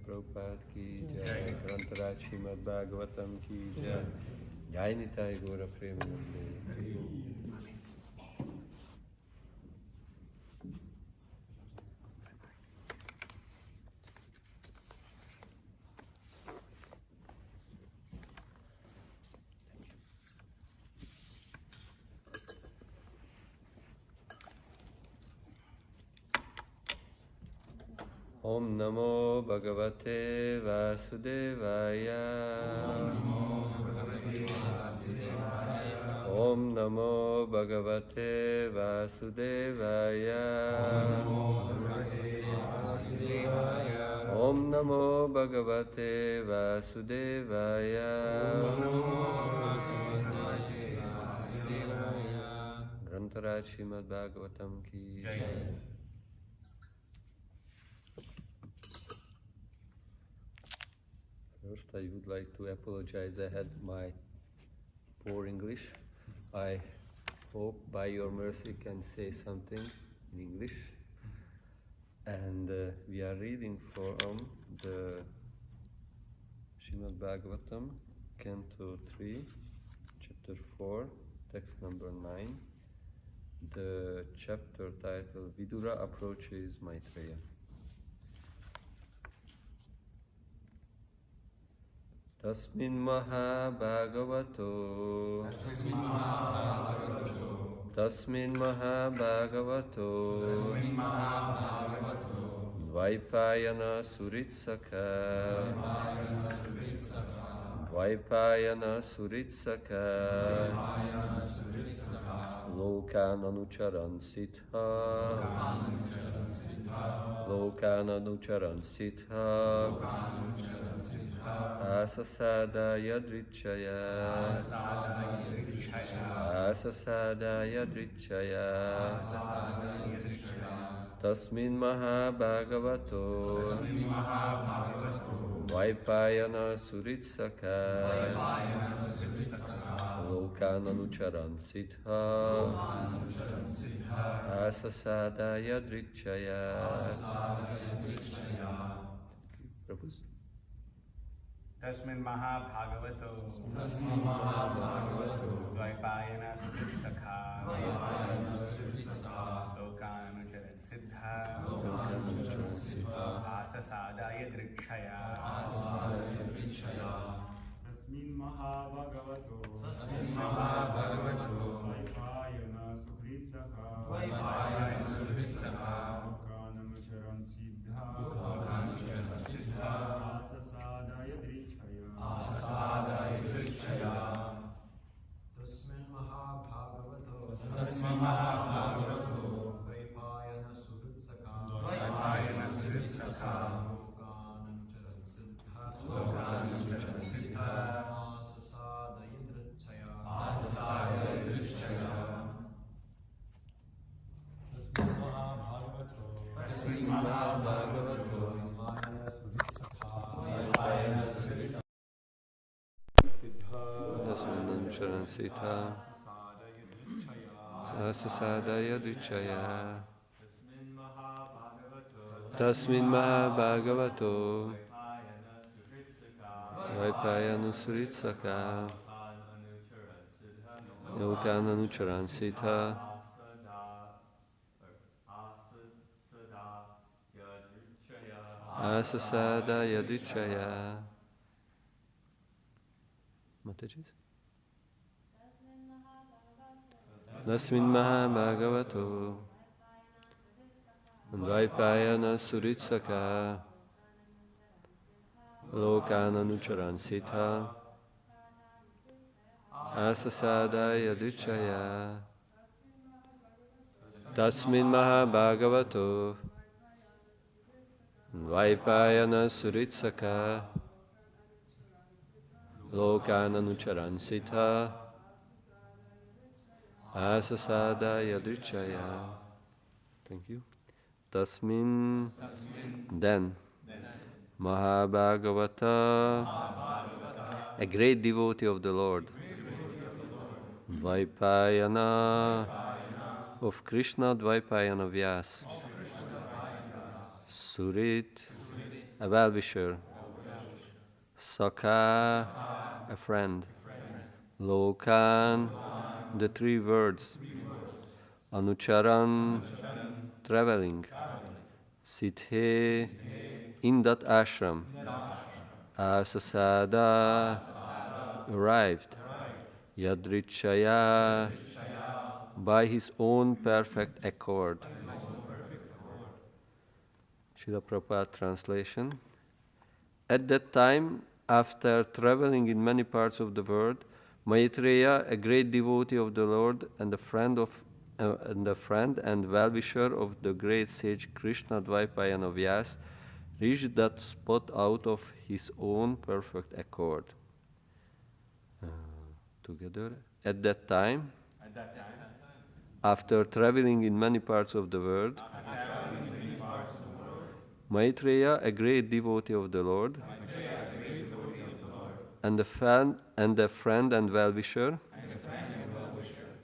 Prabhupada ki jai, Grantaraj Srimad Bhagavatam ki jai, Jai Nitai Gaura Premanande. Om Namo Bhagavate Vasudevaya. Om Namo Bhagavate Vasudevaya. Om Namo Bhagavate Vasudevaya. Grantaraj Srimad Bhagavatam ki jai. First, I would like to apologize. I had my poor English. I hope by your mercy can say something in English. And we are reading from the Srimad Bhagavatam, Canto 3, Chapter 4, text number 9. The chapter titled Vidura Approaches Maitreya. Tasmin Mahabhagavato Dvaipayana Suritsaka Lokananucharan Sitha Asasadaya Drichaya Tasmin Mahabhagavato Dvaipayana Suritsaka Lokananucharan Sitha Asasadaya Drichaya. Prabhu. Tasmin Mahabhagavato Dvaipayana Suritsaka Lokananucharan Siddha Asasadaya Drikshaya. Tasmin Mahabhagavato Dvaipayana Suritsaka Lokananucharan Siddha Asasadaya Drichaya. Tasmin Mahabhagavato Dvaipayana Suritsaka Lokananucharan Siddha Asasadaya Drichaya. Tasmin Mahabhagavato Dasmananucharan Sitha Asasadaya Drichaya. Tasmin Mahabhagavato Dvaipayana Suritsaka Lokananucharan Sitha Asasadaya Drichaya. Mataji's? Tasmin Mahabhagavato Dvaipayana Suritsaka Lokananucharan Sitha Asasadaya Drichaya. Tasmin Mahabhagavato Dvaipayana Suritsaka Lokananucharan Sitha Asasadaya Drichaya. Thank you. Tasmin, then Mahabhagavata, a great devotee of the Lord. Dvaipayana, of Krishna Dvaipayana Vyas. Surit, a well-wisher. Sakha, a friend. Lokan, the three words. Anucharan, traveling. Sithe, in that ashram. Asasada, arrived. Yadrichaya, by his own perfect accord. Srila Prabhupada translation. At that time, after traveling in many parts of the world, Maitreya, a great devotee of the Lord and a friend and well-wisher of the great sage Krishna Dvaipayana Vyas, reached that spot out of his own perfect accord. Together. At that time, after traveling in many parts of the world, Maitreya, a great devotee of the Lord, and a friend and well-wisher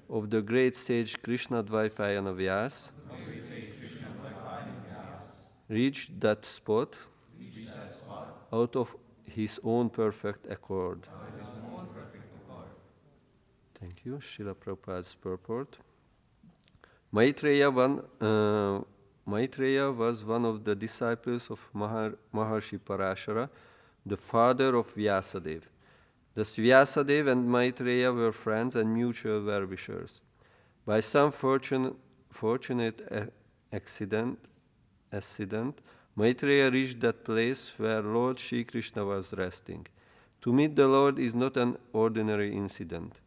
of the great sage Krishna Dvaipayana Vyas, reached that spot out of his own perfect accord. Thank you. Srila Prabhupada's purport. Maitreya was one of the disciples of Maharshi Parashara, the father of Vyasadeva. Thus Vyasadeva and Maitreya were friends and mutual well-wishers. By some fortunate accident, Maitreya reached that place where Lord Shri Krishna was resting. To meet the Lord is not an ordinary incident.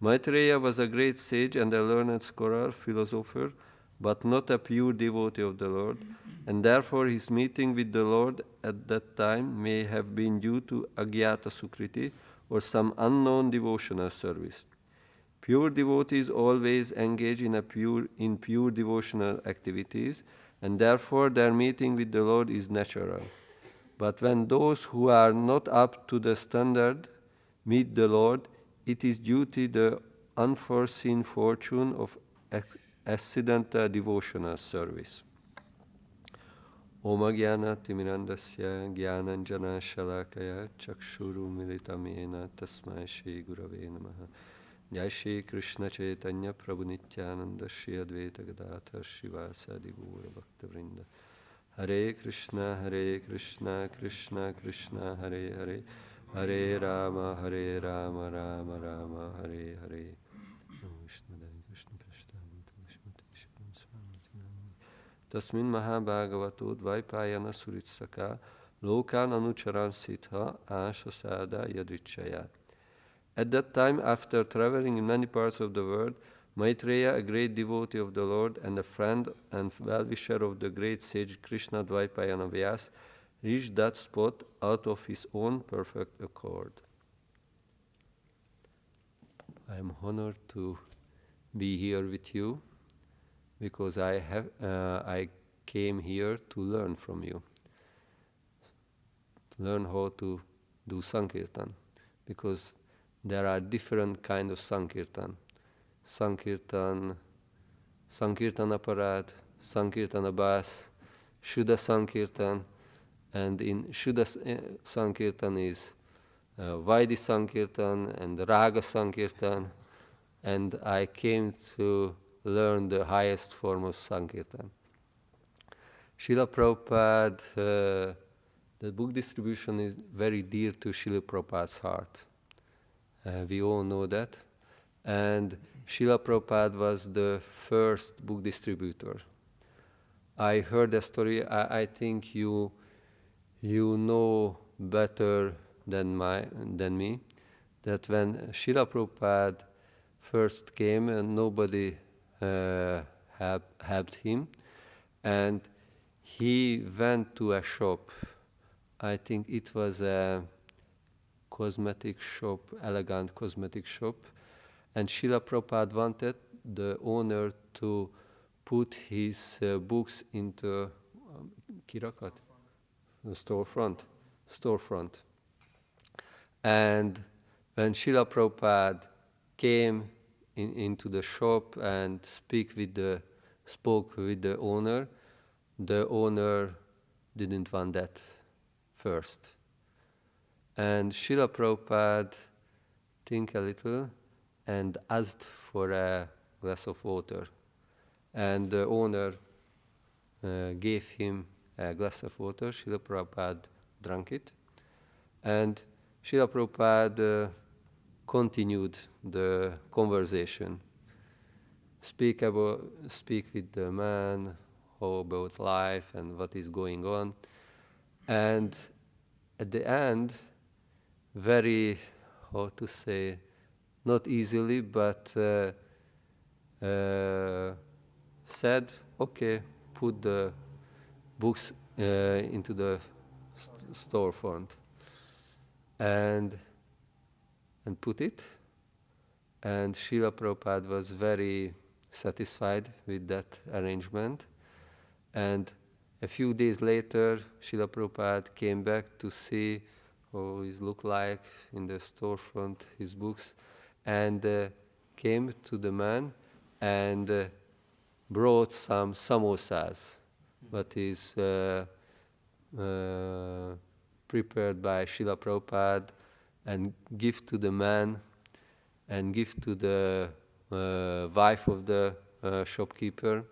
Maitreya was a great sage and a learned scholar, philosopher, but not a pure devotee of the Lord, and therefore his meeting with the Lord at that time may have been due to Agyata Sukriti or some unknown devotional service. Pure devotees always engage in pure devotional activities, and therefore their meeting with the Lord is natural. But when those who are not up to the standard meet the Lord, it is due to the unforeseen fortune of accidental devotional service. Om Jnana Timirandasya Jnananjana Shalakaya Chakshuru Militam Yena Tasmai Shri Gurave Namaha. Jai Shri Krishna Chaitanya Prabhu Nityananda Shri Advaita Gadadhar Srivasadi Gaura Bhakta Vrinda. Hare Krishna Krishna Krishna Hare Hare, Hare Rama Rama Rama Hare Hare. Tasmin Mahabhagavato Dvaipayana Suritsaka Lokan Anucharan Sitha Ashasada Yadrichaya. At that time, after traveling in many parts of the world, Maitreya, a great devotee of the Lord and a friend and well-wisher of the great sage Krishna Dvaipayana Vyas, reached that spot out of his own perfect accord. I am honored to be here with you because I came here to learn from you, to learn how to do Sankirtan, because there are different kinds of Sankirtan. Sankirtan Aparat, Sankirtan Abhas, Shuddha Sankirtan, and in Shuddha Sankirtan is Vaidhi Sankirtan and Raga Sankirtan, and I came to learn the highest form of Sankirtan. Srila Prabhupada, the book distribution is very dear to Srila Prabhupada's heart. We all know that. And Srila Prabhupada was the first book distributor. I heard a story, I think you know better than me, that when Srila Prabhupada first came and nobody helped him, and he went to a shop. I think it was a cosmetic shop, elegant cosmetic shop, and Srila Prabhupada wanted the owner to put his books into kirakat, storefront. And when Srila Prabhupada came into the shop and spoke with the owner didn't want that. first. And Srila Prabhupada think a little and asked for a glass of water. And the owner gave him a glass of water. Srila Prabhupada drank it. And Srila Prabhupada continued the conversation. Speak with the man, how about life and what is going on. And at the end, very, how to say, not easily, but said, okay, put the books into the storefront and put it. And Srila Prabhupada was very satisfied with that arrangement. And a few days later, Srila Prabhupada came back to see how it looked like in the storefront, his books, and came to the man and brought some samosas, that is prepared by Srila Prabhupada, and give to the man and give to the wife of the shopkeeper,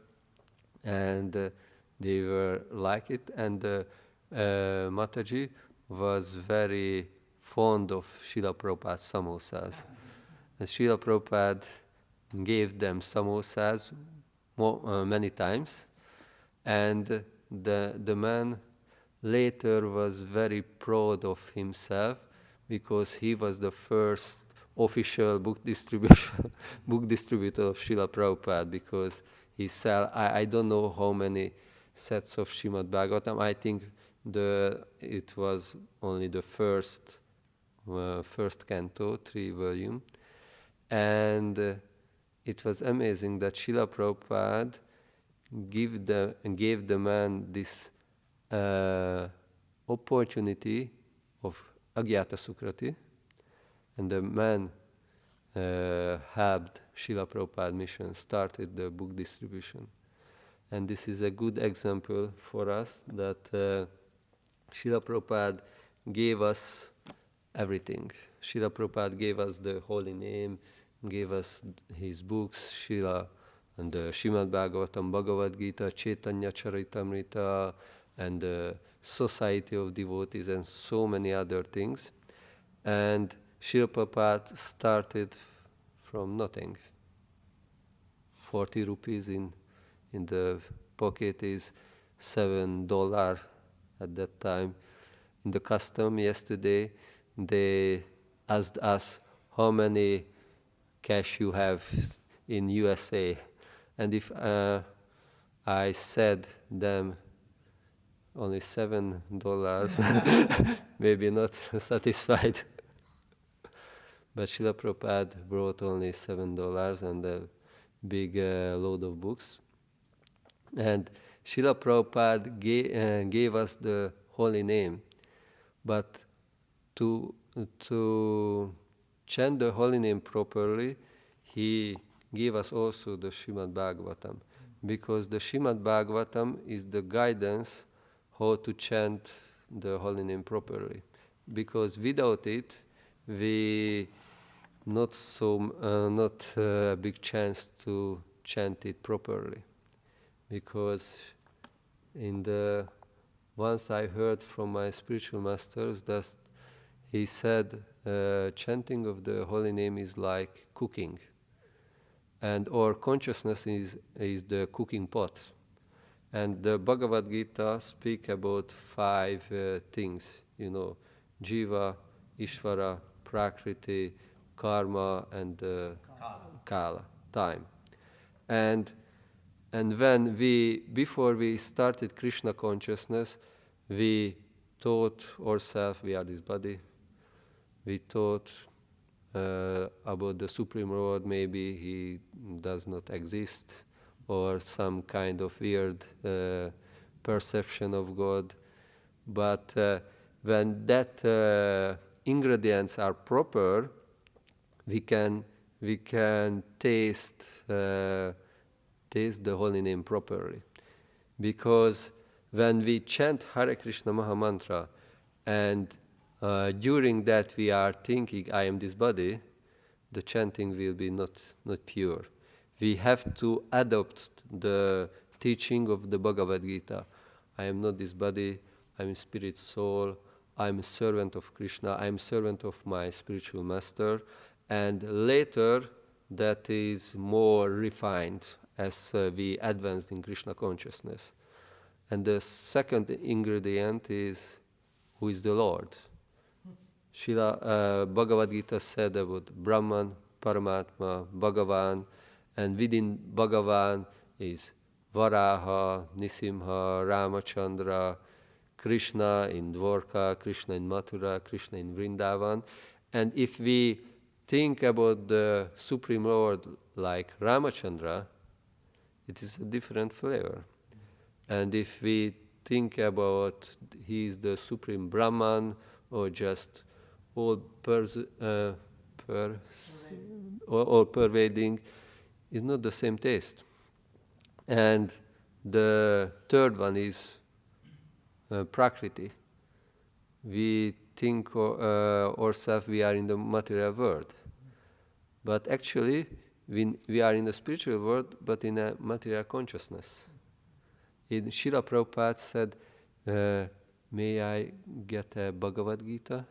and they were like it. And Mataji was very fond of Srila Prabhupada's samosas. And Srila Prabhupada gave them samosas many times, and the man later was very proud of himself because he was the first official book distributor of Srila Prabhupada, because he sell I don't know how many sets of Srimad Bhagavatam. I think it was only the first canto, 3 volume, and it was amazing that Srila Prabhupada gave the man this opportunity of Agyata Sukrati, and the man helped Srila Prabhupada mission, started the book distribution. And this is a good example for us that Srila Prabhupada gave us everything. Srila Prabhupada gave us the holy name, gave us his books, Srila and the Srimad Bhagavatam, Bhagavad Gita, Chaitanya Charitamrita, and the Society of Devotees, and so many other things. And Srila Prabhupada started from nothing. 40 rupees in the pocket is $7 at that time. In the custom yesterday, they asked us how many cash you have in USA. And if I said them only $7, maybe not satisfied. But Srila Prabhupada brought only $7 and a big load of books. And Srila Prabhupada gave us the holy name. But to chant the holy name properly, he gave us also the Srimad Bhagavatam. Because the Srimad Bhagavatam is the guidance how to chant the holy name properly. Because without it, we not a big chance to chant it properly. Because once I heard from my spiritual masters that he said chanting of the holy name is like cooking, and our consciousness is the cooking pot. And the Bhagavad Gita speak about 5 things, Jiva, Ishvara, Prakriti, Karma, and Kala, time. And when before we started Krishna consciousness, we thought ourselves we are this body. We thought about the Supreme Lord, maybe he does not exist, or some kind of weird perception of God. But when that ingredients are proper, we can taste the holy name properly. Because when we chant Hare Krishna Maha Mantra And during that we are thinking, I am this body, the chanting will be not pure. We have to adopt the teaching of the Bhagavad Gita. I am not this body, I am spirit soul, I am a servant of Krishna, I am servant of my spiritual master. And later that is more refined as we advance in Krishna consciousness. And the second ingredient is, who is the Lord? Srila Bhagavad Gita said about Brahman, Paramatma, Bhagavan, and within Bhagavan is Varaha, Nisimha, Ramachandra, Krishna in Dwarka, Krishna in Mathura, Krishna in Vrindavan. And if we think about the Supreme Lord like Ramachandra, it is a different flavor. And if we think about he is the Supreme Brahman or just all pervading, is not the same taste. And the third one is Prakriti. We think ourselves we are in the material world. But actually, we are in the spiritual world, but in a material consciousness. In Srila Prabhupada said, may I get a Bhagavad Gita?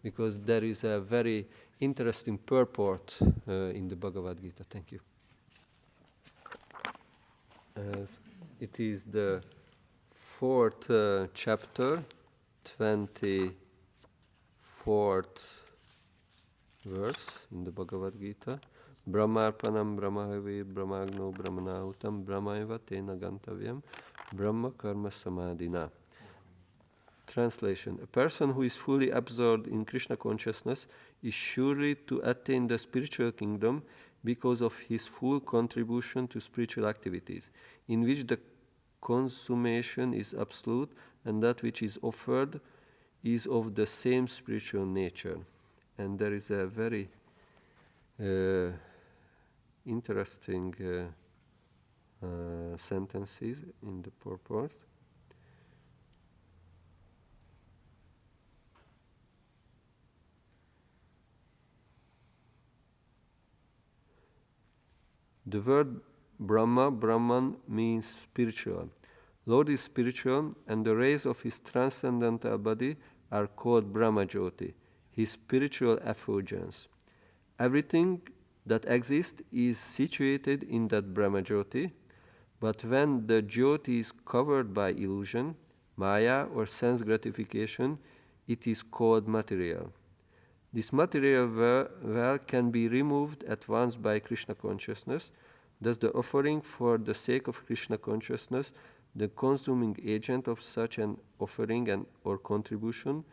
Because there is a very interesting purport in the Bhagavad Gita. Thank you. It is the 4th chapter, 24th verse in the Bhagavad Gita. Brahmarpanam brahmahavi brahmagno brahmanahutam brahmaiva tena gantavyam brahma karma samadhina. Translation. A person who is fully absorbed in Krishna consciousness is surely to attain the spiritual kingdom because of his full contribution to spiritual activities, in which the consummation is absolute and that which is offered is of the same spiritual nature. And there is a very interesting sentences in the purport. The word Brahma, Brahman means spiritual. Lord is spiritual, and the rays of his transcendental body are called Brahma Jyoti, his spiritual effulgence. Everything that exists is situated in that Brahma Jyoti, but when the Jyoti is covered by illusion, Maya or sense gratification, it is called material. This material well can be removed at once by Krishna consciousness. Thus the offering for the sake of Krishna consciousness, the consuming agent of such an offering or contribution,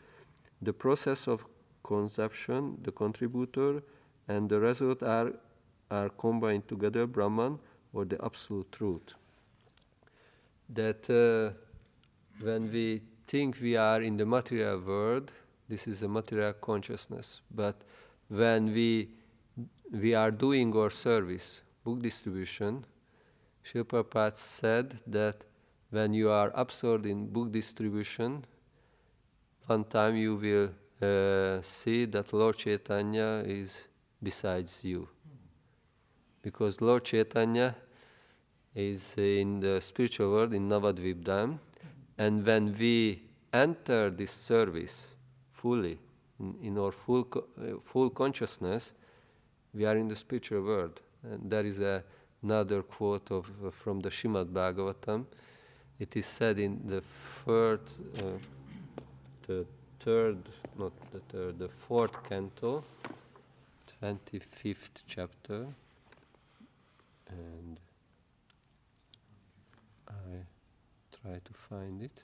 the process of consumption, the contributor, and the result are combined together, Brahman, or the absolute truth. That when we think we are in the material world, this is a material consciousness. But when we are doing our service, book distribution, Srila Prabhupada said that when you are absorbed in book distribution, one time you will see that Lord Chaitanya is besides you. Because Lord Chaitanya is in the spiritual world in Navadvip Dham, and when we enter this service fully, in our full consciousness, we are in the spiritual world. And there is another quote from the Srimad Bhagavatam. It is said in the fourth canto, 25th chapter, and I try to find it.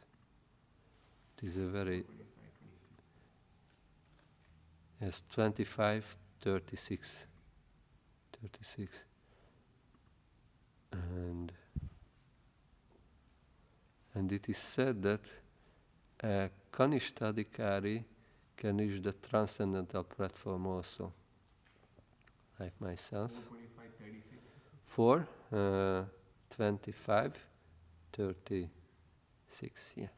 It is a very 25, 36, and it is said that a Kanishtadikari can reach the transcendental platform also, like myself. 4, 25, 36. 6, yeah.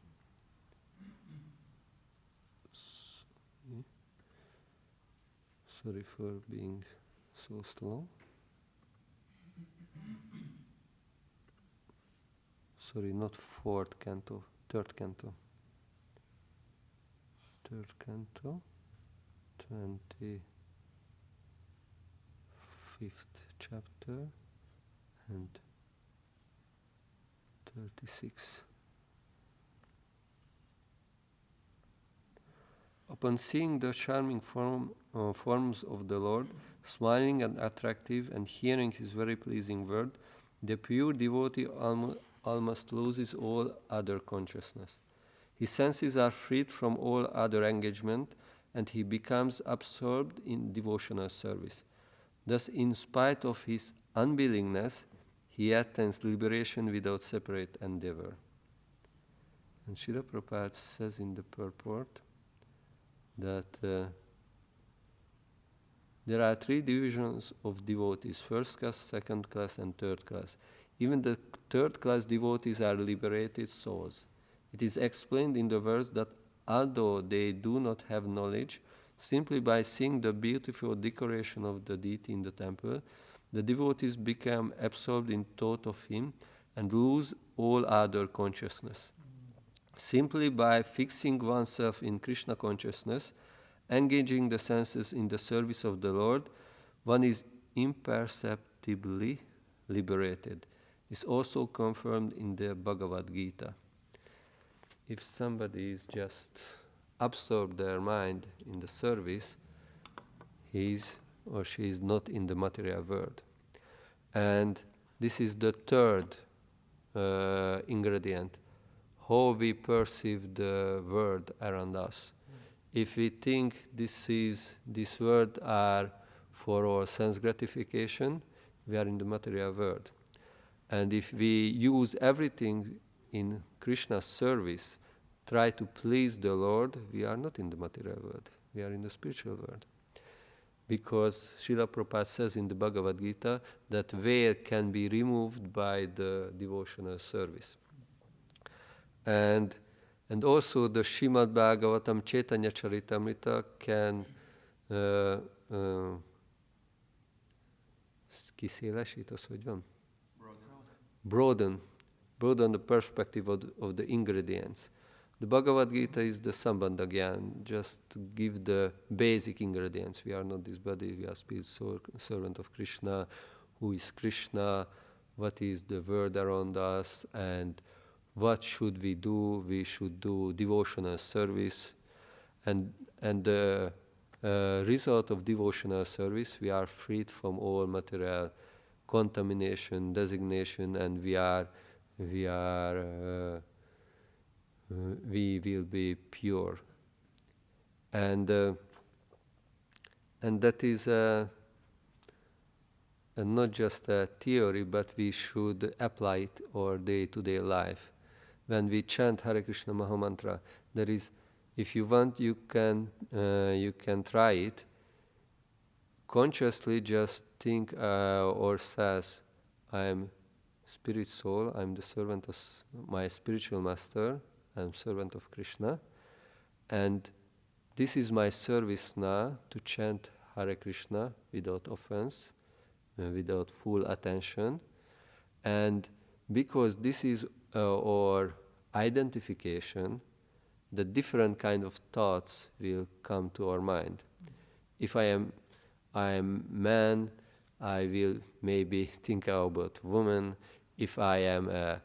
Sorry for being so slow. Sorry, not fourth canto, third canto. Third canto, 25th chapter and 36. Upon seeing the charming forms of the Lord, smiling and attractive, and hearing his very pleasing word, the pure devotee almost loses all other consciousness. His senses are freed from all other engagement, and he becomes absorbed in devotional service. Thus, in spite of his unwillingness, he attains liberation without separate endeavor. And Srila Prabhupada says in the purport that there are 3 divisions of devotees: first class, second class, and third class. Even the third class devotees are liberated souls. It is explained in the verse that although they do not have knowledge, simply by seeing the beautiful decoration of the deity in the temple, the devotees become absorbed in thought of him and lose all other consciousness. Simply by fixing oneself in Krishna consciousness, engaging the senses in the service of the Lord, one is imperceptibly liberated. It's also confirmed in the Bhagavad Gita. If somebody is just absorbed their mind in the service, he is or she is not in the material world. And this is the third ingredient, how we perceive the world around us. If we think this world are for our sense gratification, we are in the material world. And if we use everything in Krishna's service, try to please the Lord, we are not in the material world, we are in the spiritual world. Because Srila Prabhupada says in the Bhagavad Gita that veil can be removed by the devotional service. And also the Srimad Bhagavatam Chaitanya Charitamrita can kiszélesít, az hogy van? Broaden the perspective of the ingredients. The Bhagavad Gita is the Sambandha Gyan, just give the basic ingredients. We are not this body, we are spiritual servant of Krishna. Who is Krishna? What is the world around us? And what should we do? We should do devotional service. And the result of devotional service, we are freed from all material contamination, designation, and we will be pure. And that is not just a theory, but we should apply it our day-to-day life. When we chant Hare Krishna Mahamantra, there is, if you want, you can try it. Consciously just think or says, I am spirit soul, I am the servant of my spiritual master, I am servant of Krishna, and this is my service now to chant Hare Krishna without offense, without full attention. And because this is our identification, the different kind of thoughts will come to our mind. If I am man, I will maybe think about woman. If I am a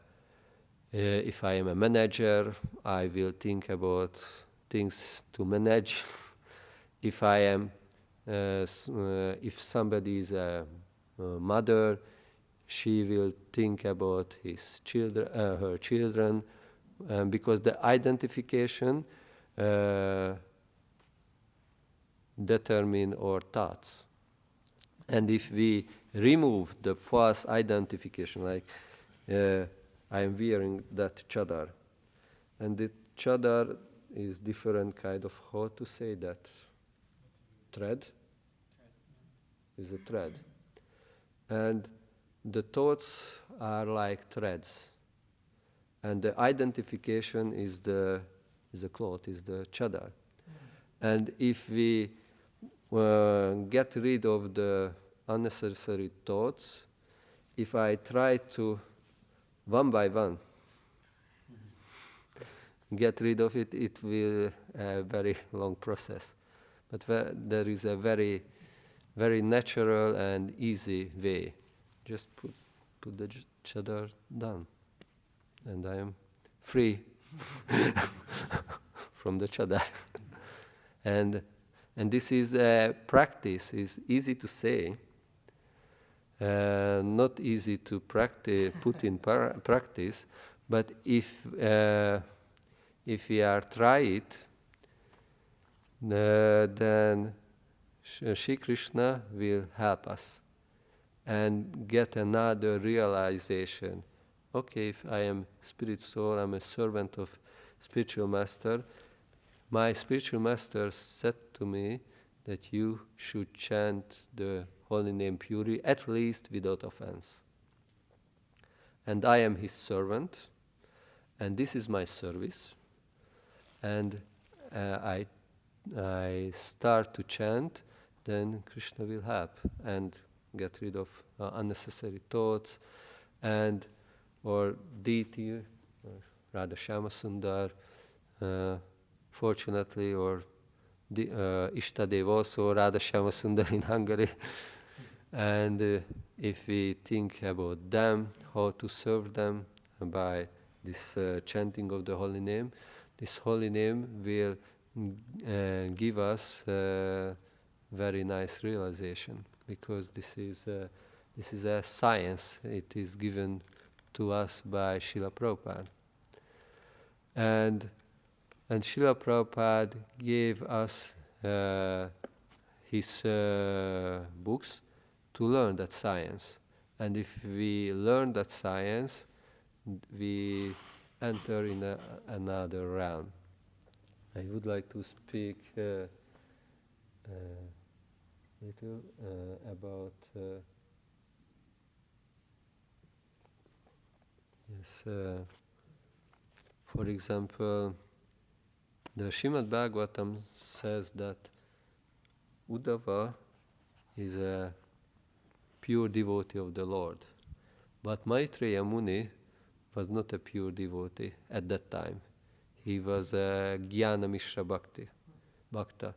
manager, I will think about things to manage. If somebody is a mother, she will think about her children, because the identification determine our thoughts. And if we remove the false identification, like I am wearing that chadar, and the chadar is different kind of, how to say that, thread? Is a thread. And the thoughts are like threads. and the identification is the cloth, is the chadar. And if we get rid of the unnecessary thoughts, if I try to, one by one, get rid of it, it will a very long process. But there is a very, very natural and easy way. Just put the chadar down, and I am free from the chadar. And this is a practice. It's easy to say, not easy to practice, put in practice. But if we are try it, then Shri Krishna will help us and get another realization. Okay, if I am spirit soul, I'm a servant of spiritual master. My spiritual master said to me that you should chant the holy name purely, at least without offense. And I am his servant, and this is my service. And I start to chant, then Krishna will help and get rid of unnecessary thoughts, and or deity, Radha Shyama Sundar, fortunately, or Ishtadev also, Radha Shyama Sundar in Hungary. And if we think about them, how to serve them by this chanting of the holy name, this holy name will give us very nice realization, because this is a science. It is given to us by Srila Prabhupada. And Srila Prabhupada gave us his books to learn that science. And if we learn that science, we enter in another realm. I would like to speak little about for example, the Srimad Bhagavatam says that Uddhava is a pure devotee of the Lord, but Maitreya Muni was not a pure devotee at that time. He was a Jnana Mishra Bhakta.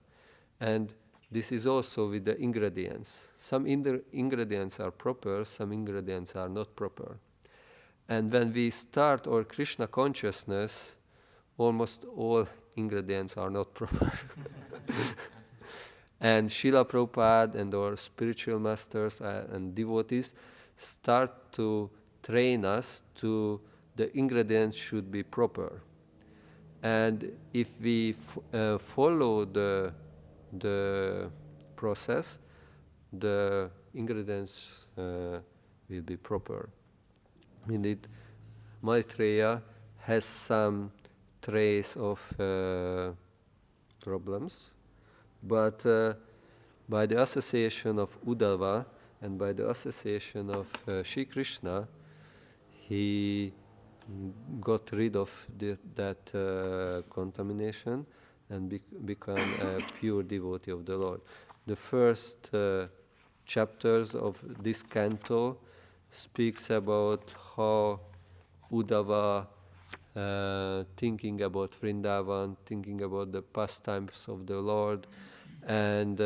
And this is also with the ingredients. Some ingredients are proper, some ingredients are not proper. And when we start our Krishna consciousness, almost all ingredients are not proper. And Srila Prabhupada and our spiritual masters and devotees start to train us to the ingredients should be proper. And if we follow the process, the ingredients will be proper. Indeed, Maitreya has some trace of problems, but by the association of Uddhava and by the association of Shri Krishna, he got rid of that contamination and become a pure devotee of the Lord. The first chapters of this canto speaks about how Uddhava, thinking about Vrindavan, thinking about the pastimes of the Lord, and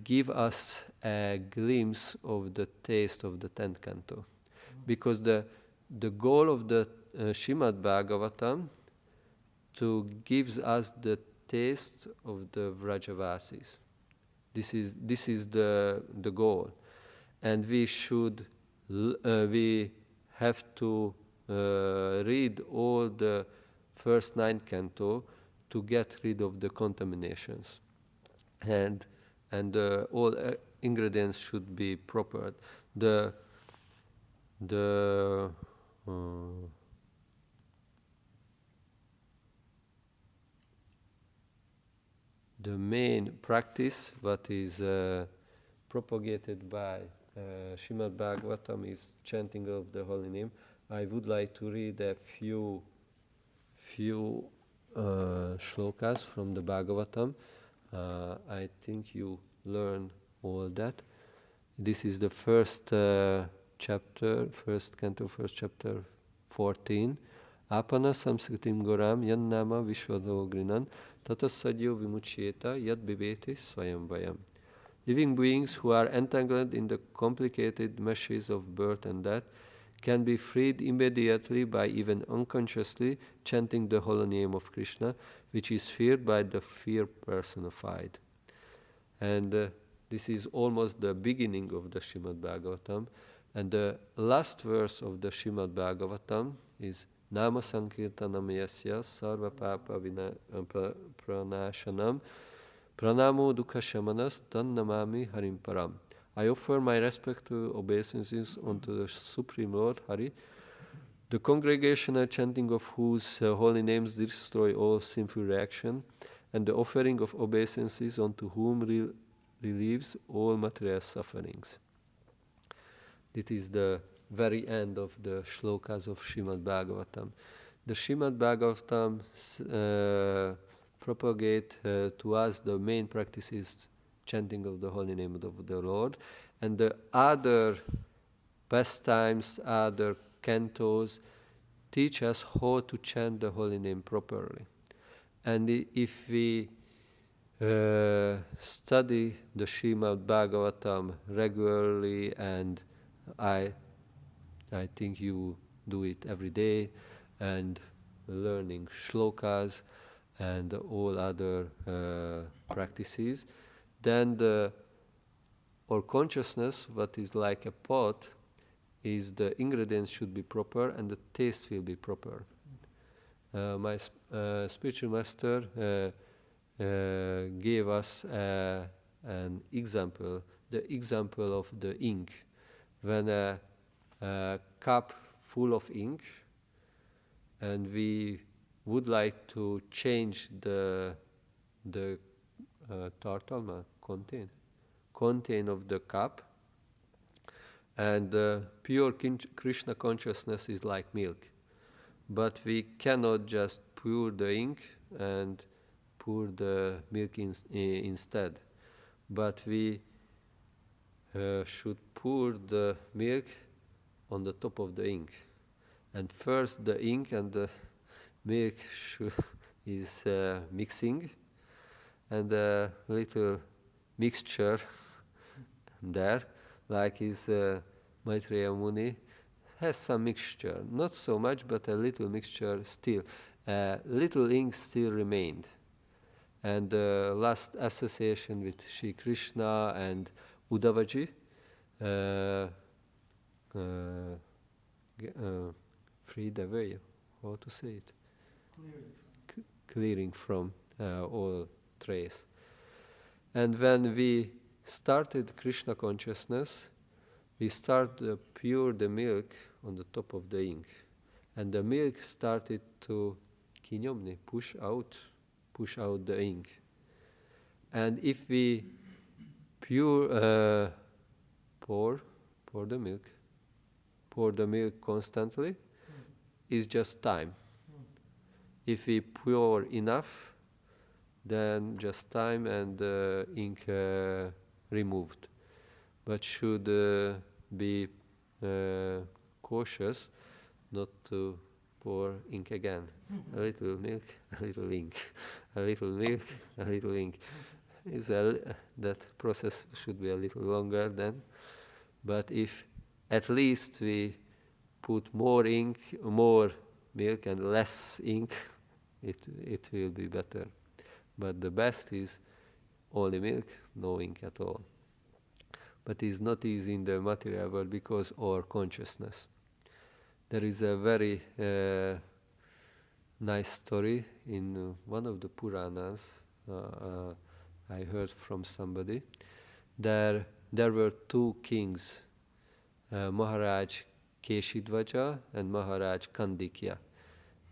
give us a glimpse of the taste of the 10th canto. Because the goal of the Srimad Bhagavatam to gives us the taste of the Vrajavasis. This is the goal, and we should we have to read all the first 9 canto to get rid of the contaminations, and all ingredients should be proper. The main practice, what is propagated by Srimad Bhagavatam is chanting of the holy name. I would like to read a few shlokas from the Bhagavatam. I think you learn all that. This is the first chapter, first canto, first chapter 14. Apana samskritim goram yannama vishwadogrinan tatasadyo vimuchyeta yad bibeti swayam vayam. Living beings who are entangled in the complicated meshes of birth and death can be freed immediately by even unconsciously chanting the holy name of Krishna, which is feared by the fear personified. And this is almost the beginning of the Srimad Bhagavatam. And the last verse of the Srimad Bhagavatam is Nama Sankirtanam Yasya Sarva Papa Pranashanam Pranamo Dukha Shamanas Tannamami Harim Param. I offer my respectful obeisances unto the Supreme Lord Hari, the congregational chanting of whose holy names destroy all sinful reaction, and the offering of obeisances unto whom relieves all material sufferings. This is the very end of the shlokas of Srimad Bhagavatam. The Srimad Bhagavatam propagate to us the main practices chanting of the holy name of the Lord, and the other pastimes, other cantos teach us how to chant the holy name properly. And if we study the Srimad Bhagavatam regularly, and I think you do it every day, and learning shlokas and all other practices, then our consciousness, what is like a pot, is the ingredients should be proper and the taste will be proper. My spiritual master gave us an example, the example of the ink. When a cup full of ink, and we would like to change the tartalma, contain of the cup, and pure Krishna consciousness is like milk. But we cannot just pour the ink and pour the milk instead. But we should pour the milk on the top of the ink. And first the ink and the milk is mixing, and a little mixture there, like his Maitreya Muni, has some mixture. Not so much, but a little mixture still. Little ink still remained. And the last association with Sri Krishna and Uddhavaji freed away, how to say it? Clearing from all trace. And when we started Krishna consciousness, we started pour the milk on the top of the ink. And the milk started to kinyomni, push out the ink. And if we pour the milk constantly, is just time. If we pour enough, then just time and ink removed. But should be cautious not to pour ink again. A little milk, a little ink. A little milk, a little ink. That process should be a little longer then. But if at least we put more ink, more milk and less ink, it will be better. But the best is only milk, no ink at all. But it's not easy in the material world because our consciousness. There is a very nice story in one of the Puranas. I heard from somebody. There were two kings, Maharaj Keshidvaja and Maharaj Kandikya,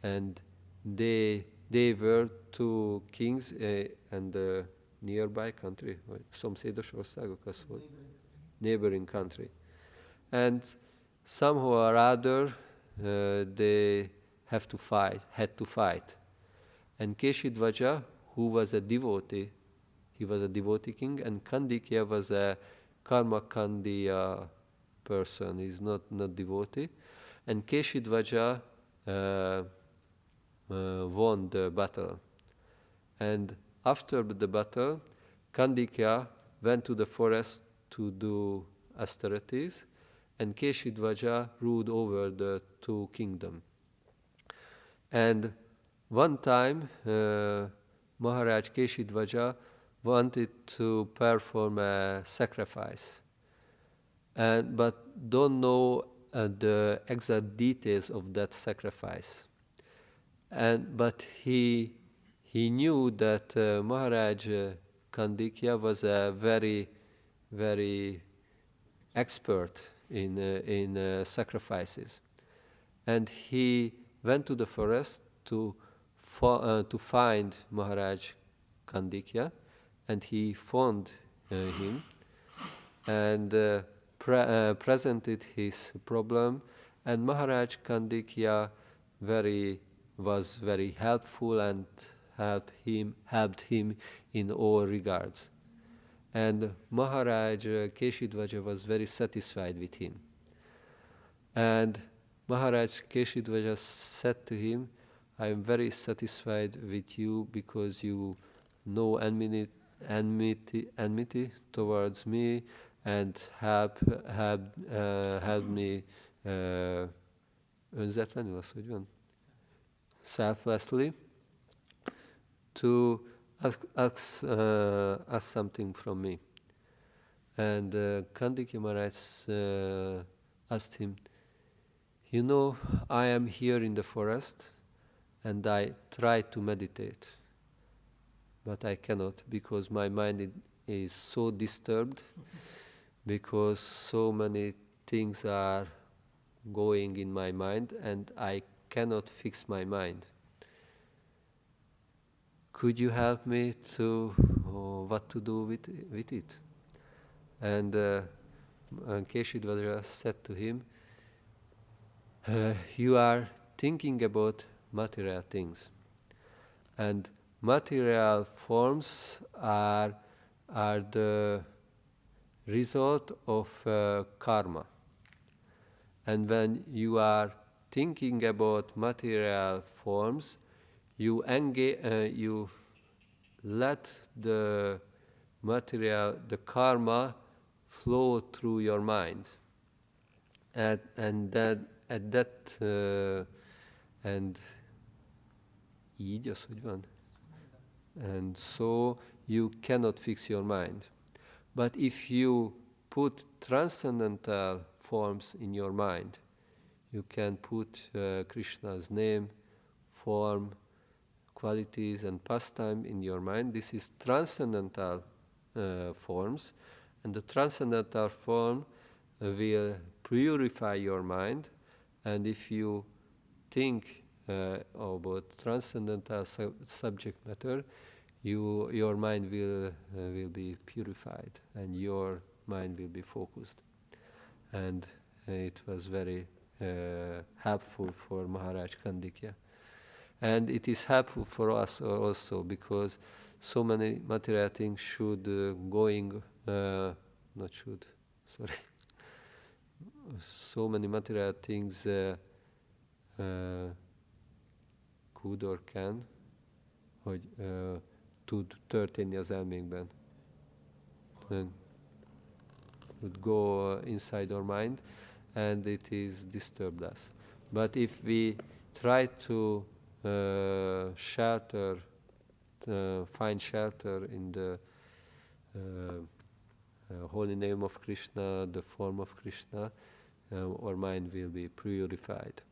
and they were two kings and the nearby country, szomszédos országok, neighboring country. and somehow or other they had to fight. And Keshidvaja, who was a devotee, he was a devotee king, and Kandikya was a karma kandiya person. He's not devotee. And Keshidvaja won the battle. And after the battle, Kandikya went to the forest to do austerities, and Keshidvaja ruled over the two kingdoms. And one time, Maharaj Keshidvaja wanted to perform a sacrifice, but don't know the exact details of that sacrifice. But he knew that Maharaj Kandikya was a very, very expert in sacrifices, and he went to the forest to find Maharaj Kandikya, and he found him and presented his problem, and Maharaj Kandikya was very helpful and helped him in all regards. And Maharaj Keshidvaja was very satisfied with him. And Maharaj Keshidvaja said to him, I am very satisfied with you because you know enmity towards me and help me önzetlenül, az hogy van? Selflessly to ask something from me. And Kandikya Maharaj asked him, you know, I am here in the forest and I try to meditate, but I cannot because my mind is so disturbed because so many things are going in my mind and I cannot fix my mind. Could you help me to what to do with it? And Keshidvaja said to him, you are thinking about material things, and material forms are the result of karma. And when you are thinking about material forms, you let the karma flow through your mind, and így az, hogy van? And so you cannot fix your mind. But if you put transcendental forms in your mind, you can put Krishna's name, form, qualities and pastime in your mind. This is transcendental forms, and the transcendental form will purify your mind. And if you think about transcendental subject matter, your mind will be purified and your mind will be focused. And it was very helpful for Maharaj Kandikya. And it is helpful for us also because so many material things so many material things could or can, hogy tud történni az elménkben. And would go inside our mind and it is disturbed us. But if we try to find shelter in the holy name of Krishna, the form of Krishna, our mind will be purified.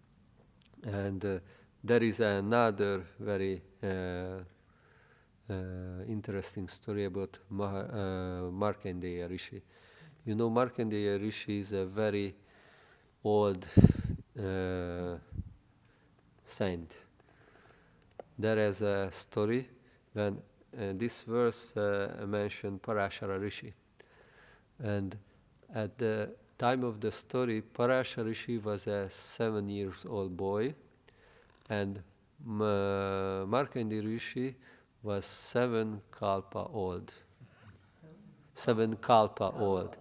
And there is another very interesting story about Markandeya Rishi. You know, Markandeya Rishi is a very old saint. There is a story when this verse mentioned Parashara Rishi. And at the time of the story, Parasha Rishi was a 7-year-old boy, and Markandeya Rishi was 7 kalpa old. 7 kalpa old.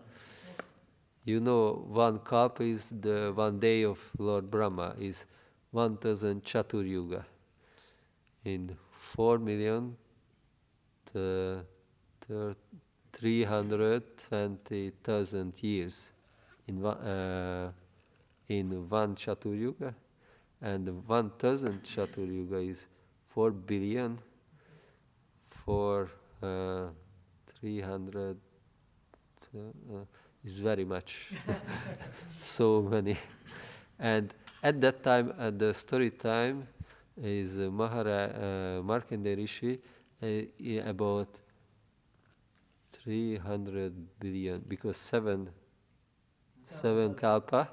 You know, 1 kalpa is the 1 day of Lord Brahma, is 1000 Chatur Yuga. In 4,320,000 years in one Chatur Yuga, and 1000 Chatur Yuga is 4 billion for 300 is very much. So many. And at that time, at the story time, is Markandeya Rishi about 300 billion, because 7 kalpa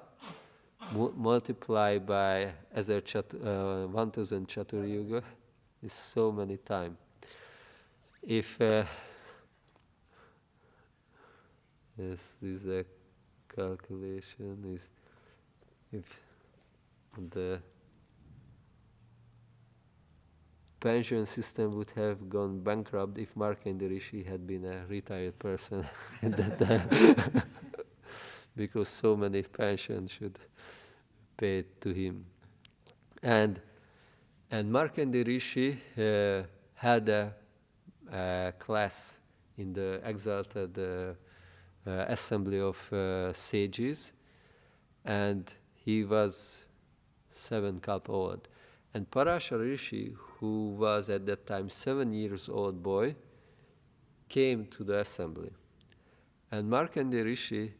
multiplied by 1000 Chatur Yuga is so many times. If yes, this is a calculation, is if the pension system would have gone bankrupt if Markandeya Rishi had been a retired person at that time, because so many pensions should pay to him. And Markandeya Rishi had a class in the exalted assembly of sages, and he was 7 kalpa old. And Parasha Rishi, who was at that time 7-year-old boy, came to the assembly. And Markandeya Rishi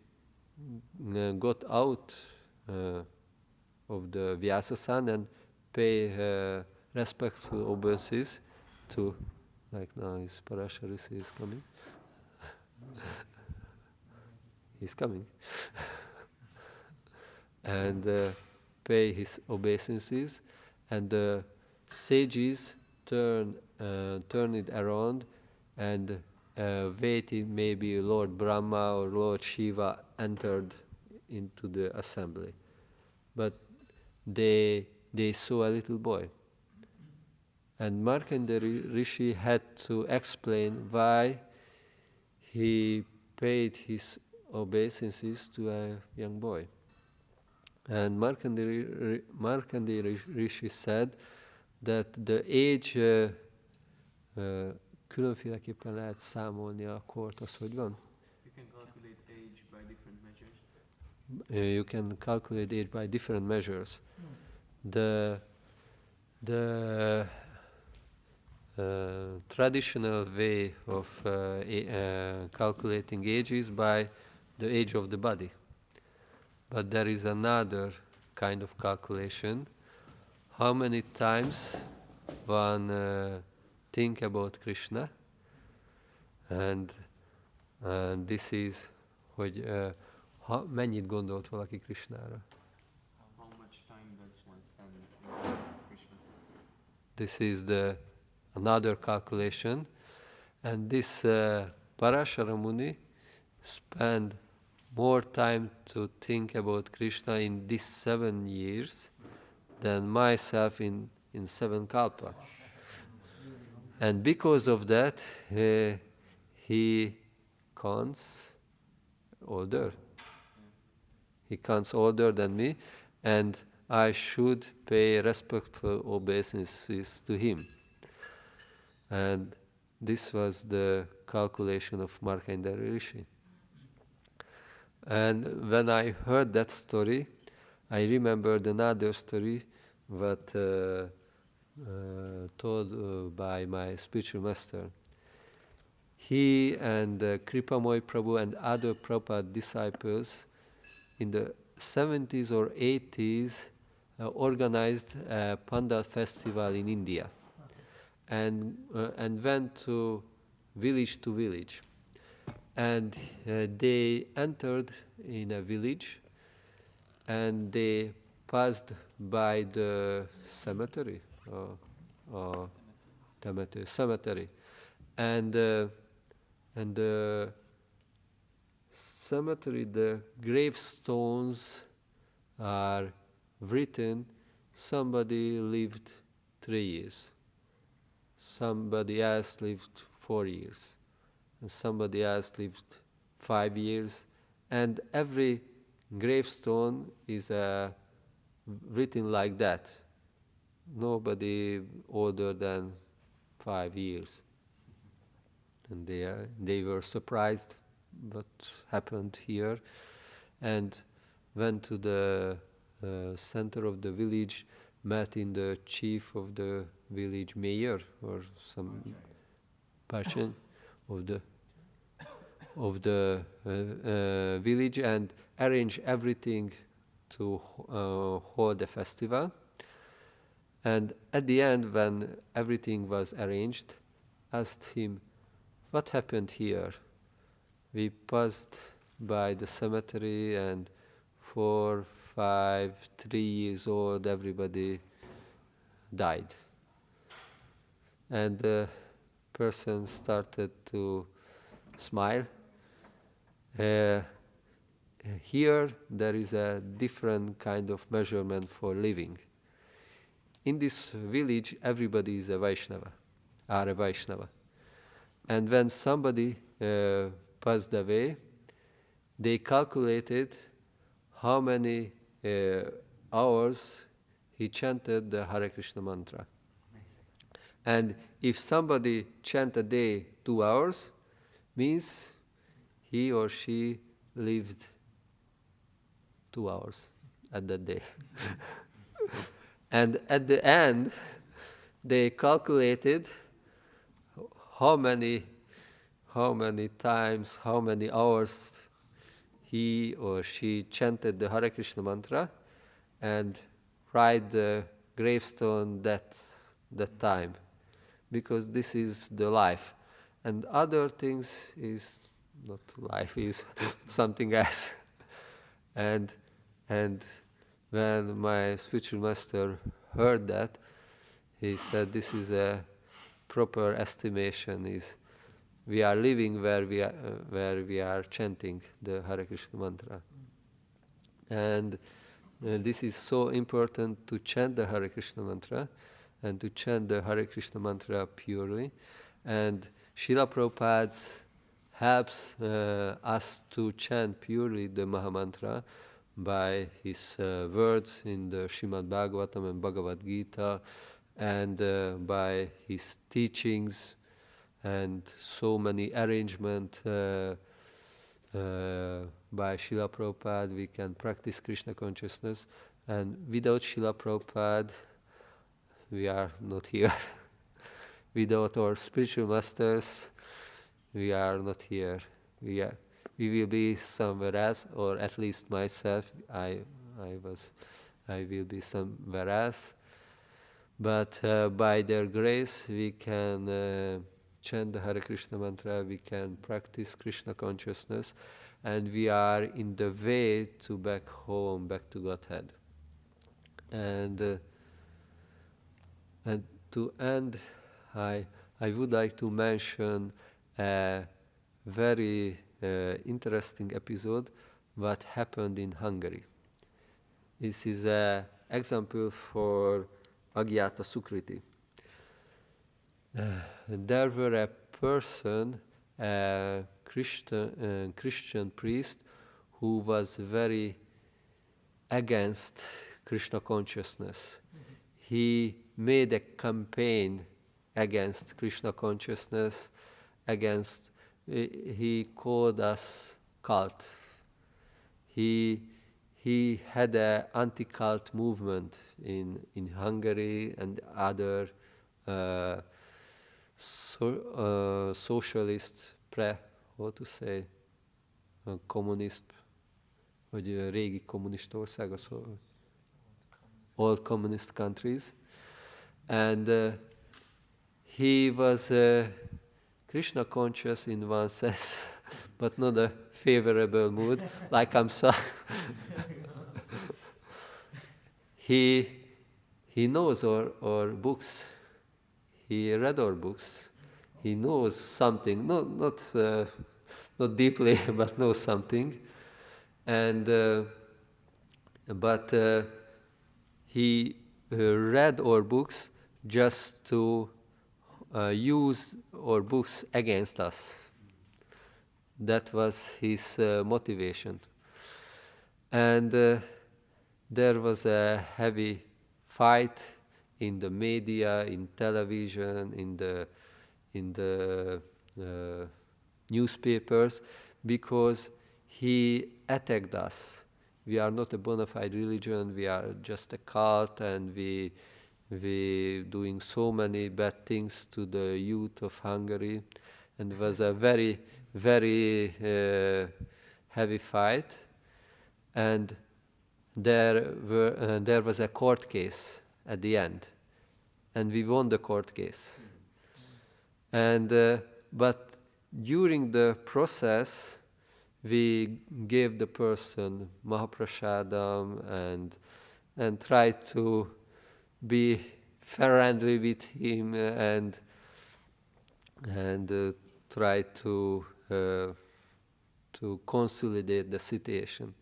got out of the Vyasasan and pay respectful obeisances to, like now is Parasha Rishi is coming. He's coming. And pay his obeisances, and the sages turn it around and waited. Maybe Lord Brahma or Lord Shiva entered into the assembly, but they saw a little boy, and Markandeya Rishi had to explain why he paid his obeisances to a young boy. And Markandeya Rishi said that the age, különféleképpen lehet számolni a kort, az hogy van? You can calculate age by different measures. You can calculate age by different measures. The traditional way of calculating age is by the age of the body. But there is another kind of calculation. How many times one think about Krishna, and this is, hogy mennyit gondolt valaki Krishnára. How much time does one spend with Krishna? This is another calculation, and this Parashara Muni spent more time to think about Krishna in these 7 years than myself in 7 kalpa. And because of that, he counts older. He counts older than me, and I should pay respectful obeisances to him. And this was the calculation of Markandeya Rishi. And when I heard that story, I remembered another story that told by my spiritual master. He and Kripamoy Prabhu and other Prabhupada disciples in the 70s or 80s organized a Pandal festival in India, and went to village. And they entered in a village, and they passed by the cemetery, cemetery, and the cemetery, the gravestones are written, somebody lived 3 years, somebody else lived 4 years, and somebody else lived 5 years, and every gravestone is written like that. Nobody older than 5 years. And they were surprised what happened here, and went to the center of the village, met in the chief of the village, mayor or some person of the village, and arranged everything to hold a festival. And at the end, when everything was arranged, asked him, what happened here? We passed by the cemetery, and 4, 5, 3 years old, everybody died. And the person started to smile. Here there is a different kind of measurement for living. In this village, everybody is a Vaishnava, are a Vaishnava. And when somebody passed away, they calculated how many hours he chanted the Hare Krishna mantra. And if somebody chant a day 2 hours, means he or she lived 2 hours at that day. And at the end, they calculated how many times, how many hours he or she chanted the Hare Krishna mantra, and write the gravestone that time, because this is the life, and other things is not life, is something else. And when my spiritual master heard that, he said, this is a proper estimation, is we are living where we are chanting the Hare Krishna mantra. And this is so important to chant the Hare Krishna mantra, and to chant the Hare Krishna mantra purely. And Srila Prabhupada helps us to chant purely the Mahamantra by his words in the Srimad Bhagavatam and Bhagavad Gita, and by his teachings, and so many arrangements by Srila Prabhupada we can practice Krishna consciousness, and without Srila Prabhupada we are not here. Without our spiritual masters we are not here. We will be somewhere else, or at least myself, I will be somewhere else. But by their grace we can chant the Hare Krishna mantra, we can practice Krishna consciousness, and we are in the way to back home, back to Godhead. And to end, I would like to mention a very interesting episode what happened in Hungary. This is an example for Agyata Sukriti. There were a person, a Christian priest, who was very against Krishna consciousness. He made a campaign against Krishna consciousness, he called us cult. He had an anti-cult movement in Hungary and other socialist, kommunist, vagy régi kommunista ország, all communist countries. And he was Krishna conscious in one sense, but not a favorable mood, like I'm sorry. He knows our books. He read our books. He knows something, not not deeply, but know something. And but he read our books just to use our books against us. That was his motivation. And there was a heavy fight in the media, in television, in the newspapers, because he attacked us. We are not a bona fide religion, we are just a cult, and we doing so many bad things to the youth of Hungary. And it was a very, very heavy fight. And there was a court case at the end. And we won the court case. And but during the process, we gave the person Mahaprasadam and tried to be friendly with him and try to consolidate the situation.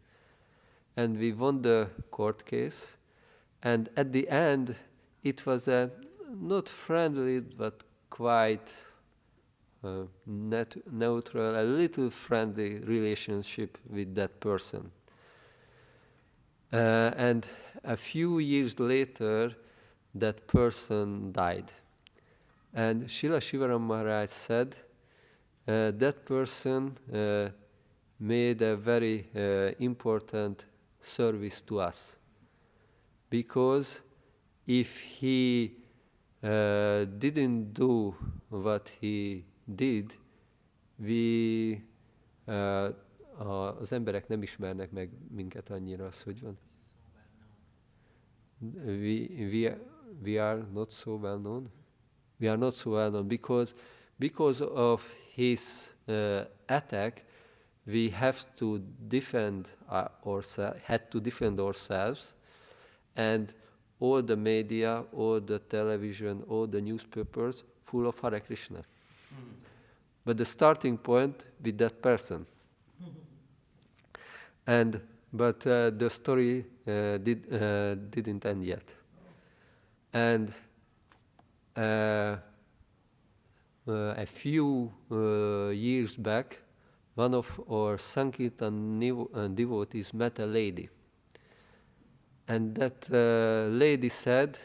And we won the court case. And at the end, it was a not friendly but quite neutral, a little friendly relationship with that person. And a few years later, that person died. And Srila Shivaram Maharaj said that person made a very important service to us. Because if he didn't do what he did, az emberek nem ismernek meg minket annyira, az hogy van? We are not so well known. We are not so well known because of his attack. We have to defend ourselves, and all the media, all the television, all the newspapers full of Hare Krishna. But the starting point with that person. But the story didn't end yet. And a few years back, one of our Sankirtan devotees met a lady. And that lady said,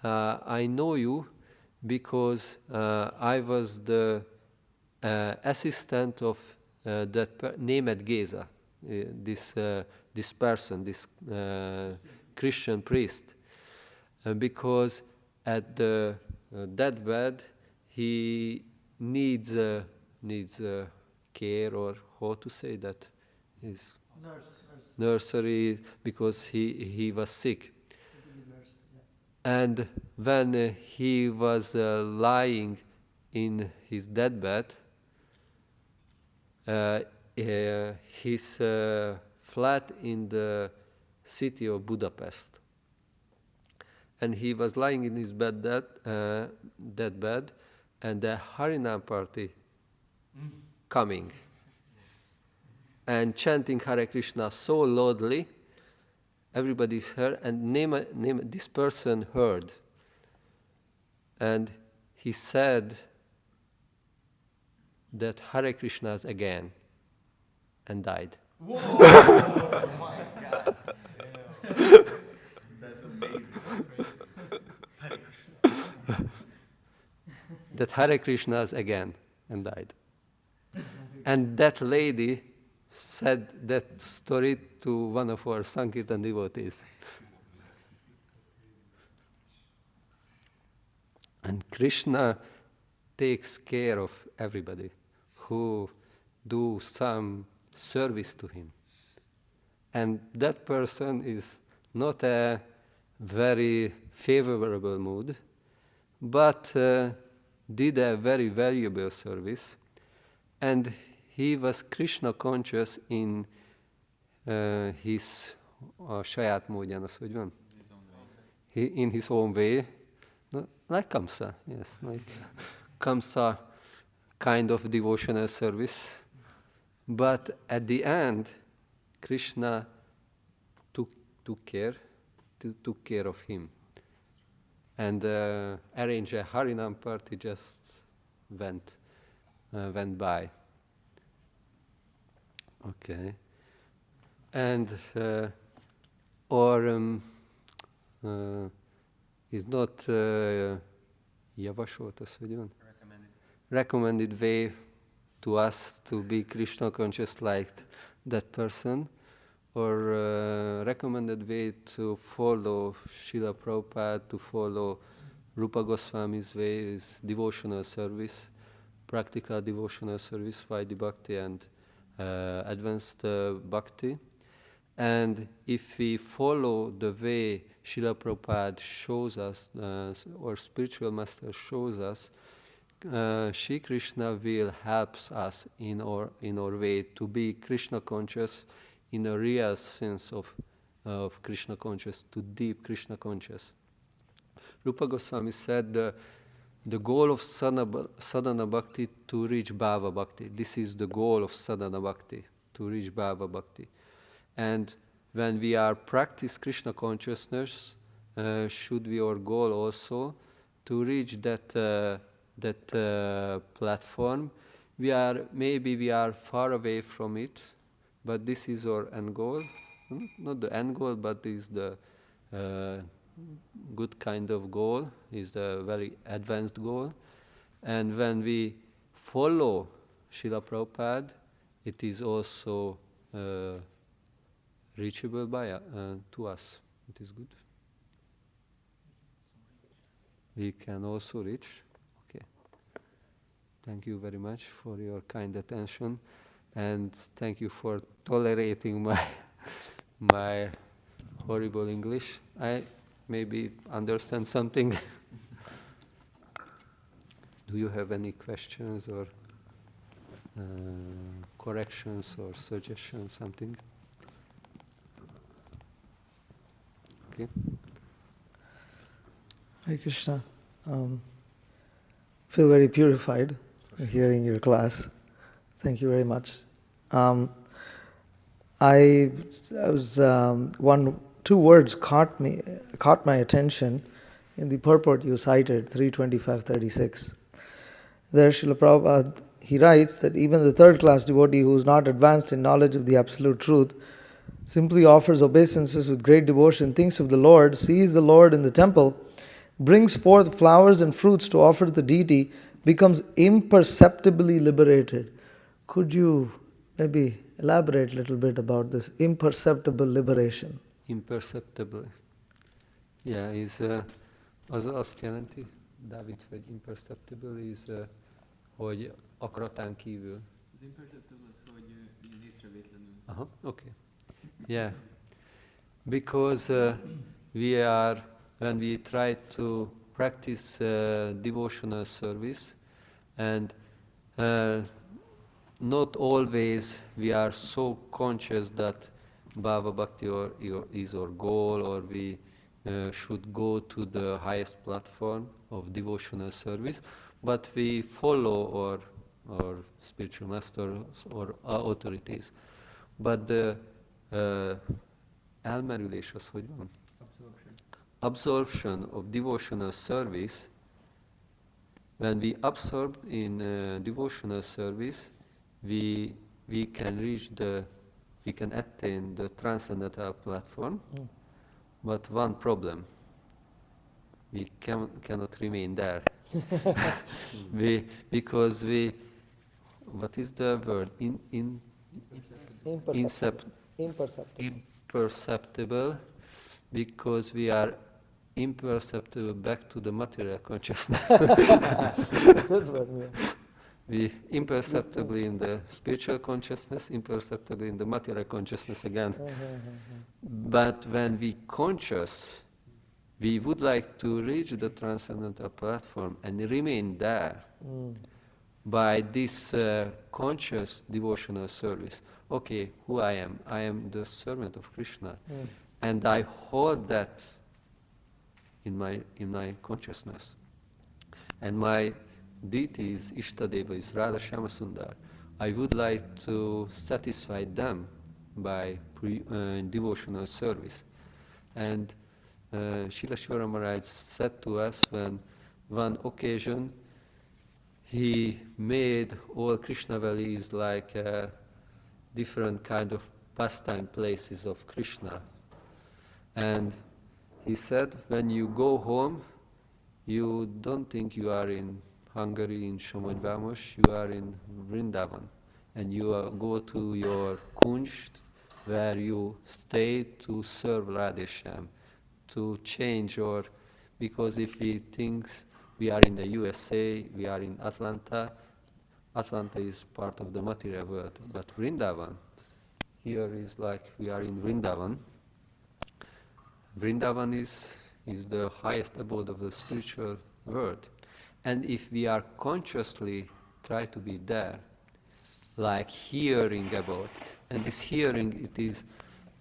I know you because I was the assistant of that named Geza, this person, this Christian priest. Because at the deathbed, he needs care, or how to say that is nursery, because he was sick. And when he was lying in his deathbed, his flat in the city of Budapest, and he was lying in his deathbed, and the Harinam party coming and chanting Hare Krishna so loudly, everybody heard, and this person heard, and he said that Hare Krishnas again, and died. Whoa! Oh my God! That's amazing. That Hare Krishnas again, and died. And that lady said that story to one of our Sankirtan devotees. And Krishna takes care of everybody who do some service to him. And that person is not a very favorable mood, but did a very valuable service, and he was Krishna conscious in his saját módján, az hogy van? In his own way. Like Kamsa, yes, like Kamsa kind of devotional service. But at the end, Krishna took care of him, and arranged a Harinam party. Just went by. Okay, and or is not javasolt, az hogy van? Recommended way to us to be Krishna conscious like that person, or recommended way to follow Srila Prabhupada, to follow Rupa Goswami's way is devotional service, practical devotional devotional service, Vaidhi Bhakti and advanced Bhakti. And if we follow the way Srila Prabhupada shows us, or spiritual master shows us, Shri Krishna will help us in our way to be Krishna conscious in a real sense of Krishna conscious, to deep Krishna conscious. Rupa Goswami said the goal of sadhana bhakti to reach bhava bhakti. This is the goal of sadhana bhakti, to reach bhava bhakti. And when we are practice Krishna consciousness, should be our goal also to reach that platform. We are far away from it, but this is our end goal. Not the end goal, but is the good kind of goal, is the very advanced goal. And when we follow Srila Prabhupada, it is also reachable by to us. It is good. We can also reach. Okay. Thank you very much for your kind attention, and thank you for tolerating my horrible English. I maybe understand something. Do you have any questions or corrections or suggestions, something? Okay. Hare Krishna. Feel very purified hearing your class. Thank you very much. I was two words caught my attention in the purport you cited, 325:36. There, Srila Prabhupada, he writes that even the third class devotee who is not advanced in knowledge of the absolute truth simply offers obeisances with great devotion, thinks of the Lord, sees the Lord in the temple, brings forth flowers and fruits to offer to the deity, becomes imperceptibly liberated. Could you maybe elaborate a little bit about this imperceptible liberation? Imperceptible. Yeah, az azt jelenti, Dávid, hogy imperceptible is, hogy akaratán kívül. Az imperceptible az, hogy észrevétlenül. Uh-huh, okay. Yeah. Because when we try to practice devotional service, and not always we are so conscious that Bhava Bhakti is our goal, or we should go to the highest platform of devotional service, but we follow our spiritual masters or authorities. But the elmerülés az hogy van? Absorption of devotional service. When we absorb in devotional service, we can attain the transcendental platform. But one problem: we cannot remain there. Because what is the word? Imperceptible, because we are imperceptible back to the material consciousness. Good word, yeah. We imperceptibly in the spiritual consciousness, imperceptibly in the material consciousness again. But when we conscious, we would like to reach the transcendental platform and remain there by this conscious devotional service. Okay, who I am? I am the servant of Krishna, and I hold that in my consciousness. And my deity is Ishtadeva, is Radha Shyamasundar. I would like to satisfy them by devotional service. And Srila Shivara Maharaj said to us when one occasion he made all Krishna valleys like different kind of pastime places of Krishna. And he said, when you go home, you don't think you are in Hungary, in Somogyvámos, you are in Vrindavan. And you go to your kunj, where you stay to serve Radheshyam, to change or, because if we think we are in the USA, we are in Atlanta, Atlanta is part of the material world, but Vrindavan, here is like we are in Vrindavan. Vrindavan is the highest abode of the spiritual world. And if we are consciously try to be there, like hearing about, and this hearing, it is,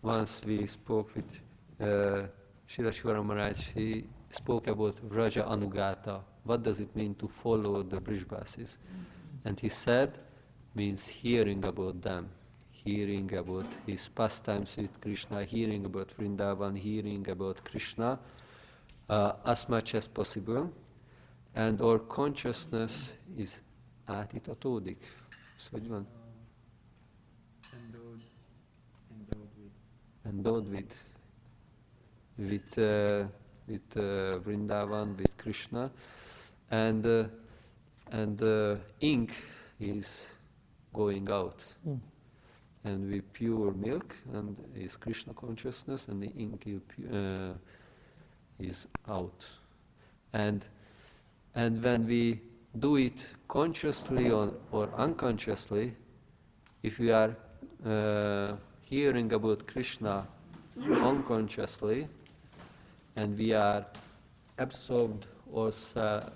once we spoke with Srila Shivara Maharaj, he spoke about Vraja Anugata. What does it mean to follow the Brijbasis? And he said, means hearing about them, hearing about his pastimes with Krishna, hearing about Vrindavan, hearing about Krishna as much as possible. And our consciousness is átitatódik. Ez hogy van? Endowed with Vrindavan, with Krishna, and ink is going out, and with pure milk, and is Krishna consciousness, and the ink is out, and when we do it consciously or unconsciously, if we are hearing about Krishna unconsciously, and we are absorb ourselves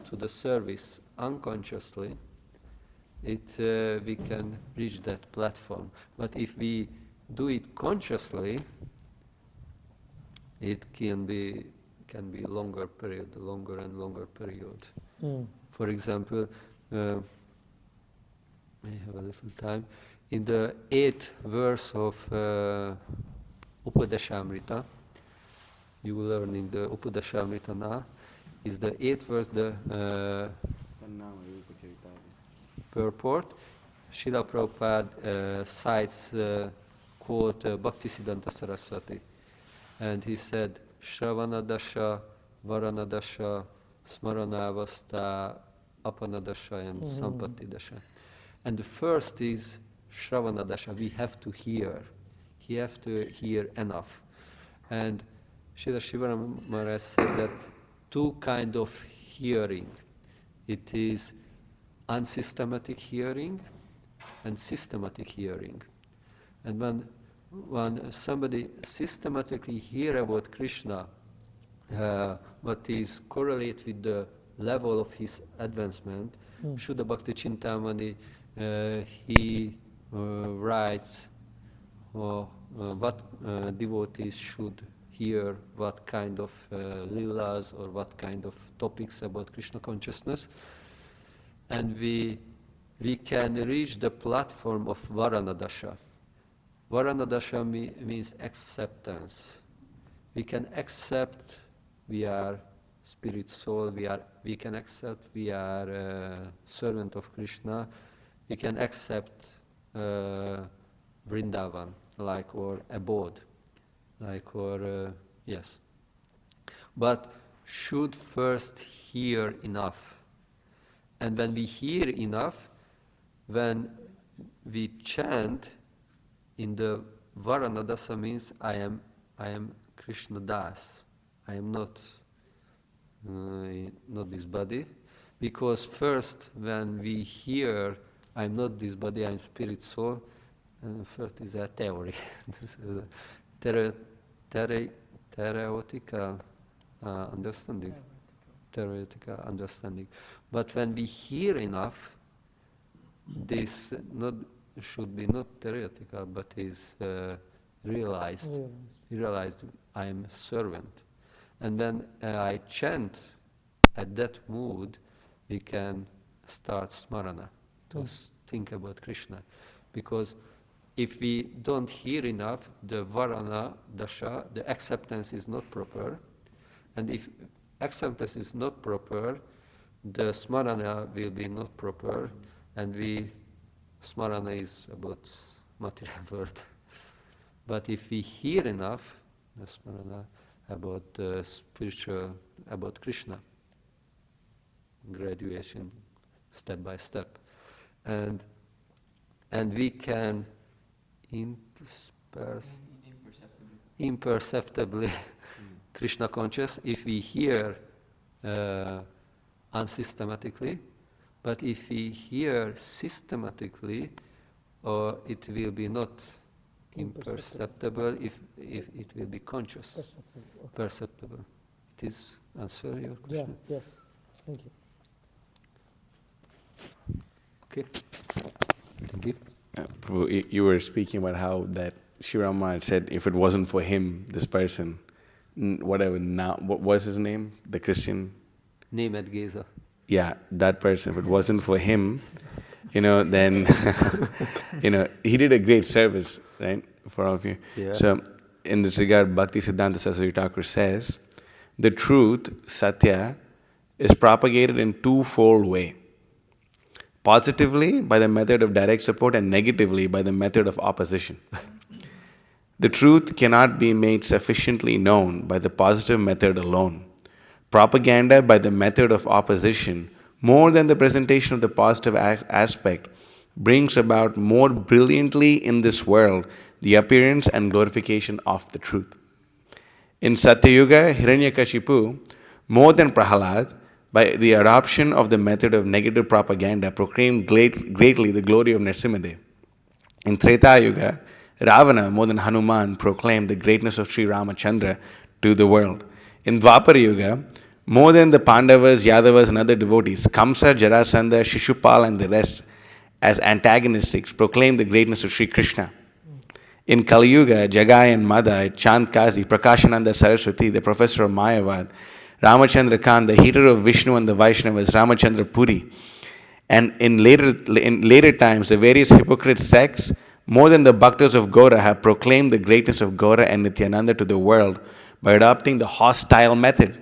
to the service unconsciously, we can reach that platform. But if we do it consciously, it can be longer and longer period. For example, I have a little time. In the 8th verse of Upadeshamrita, you will learn in the Upadeshamrita now, is the 8th verse, the purport. Srila Prabhupada cites quote Bhaktisiddhanta Saraswati, and he said, Shravanadasha, Varanadasha, Smaranavasta, Apanadasha, and Sampatidasha. And the first is Shravanadasha, we have to hear. We have to hear enough. And Srila Shivara Maharaj said that two kind of hearing. It is unsystematic hearing and systematic hearing. And when somebody systematically hear about Krishna, what is correlate with the level of his advancement, Shuddha Bhakti Chintamani, he writes what devotees should hear, what kind of lilas or what kind of topics about Krishna consciousness, and we can reach the platform of Varanadasha. Varanadasha means acceptance. We can accept we are spirit soul, we can accept we are servant of Krishna, we can accept Vrindavan, like our abode, like our, yes. But should first hear enough. And when we hear enough, when we chant in the Varanadasa means I am Krishna Das. I am not this body, because first when we hear I am not this body, I am spirit soul, and first is a theory. This is a theoretical understanding. Theoretical understanding. But when we hear enough, this should be not theoretical, but is realized. Realized I am servant. And when I chant at that mood, we can start smarana. to think about Krishna. Because if we don't hear enough, the varana dasha, the acceptance is not proper. And if acceptance is not proper, the smarana will be not proper. And smarana is about material world. But if we hear enough, the smarana about the spiritual, about Krishna, graduation, step by step, and we can imperceptibly Krishna conscious if we hear unsystematically, but if we hear systematically, it will be not imperceptible if it will be conscious, perceptible. It is answer your question? Yeah, yes. Thank you. Okay. Thank you. Prabhu, you were speaking about how that Shirama had said if it wasn't for him, this person, whatever, now, what was his name? The Christian? Name at Geza. Yeah, that person, if it wasn't for him, then, he did a great service, right, for all of you. Yeah. So, in this regard, Bhakti Siddhanta Saraswati Thakur says, the truth, satya, is propagated in twofold way. Positively, by the method of direct support, and negatively, by the method of opposition. The truth cannot be made sufficiently known by the positive method alone. Propaganda by the method of opposition, more than the presentation of the positive aspect, brings about more brilliantly in this world the appearance and glorification of the truth. In Satyayuga, Hiranyakashipu, more than Prahalad, by the adoption of the method of negative propaganda, proclaimed greatly the glory of Nrsimhadev. In Treta Yuga, Ravana, more than Hanuman, proclaimed the greatness of Sri Ramachandra to the world. In Dwapara Yuga, more than the Pandavas, Yadavas and other devotees, Kamsa, Jarasandha, Shishupal and the rest, as antagonists, proclaimed the greatness of Sri Krishna. In Kali Yuga, Jagai and Madha, Chand Kazi, Prakashananda Saraswati, the professor of Mayavad, Ramachandra Khan, the heater of Vishnu and the Vaishnavas, Ramachandra Puri. And in later times, the various hypocrite sects, more than the Bhaktas of Gaura, have proclaimed the greatness of Gaura and Nityananda to the world by adopting the hostile method.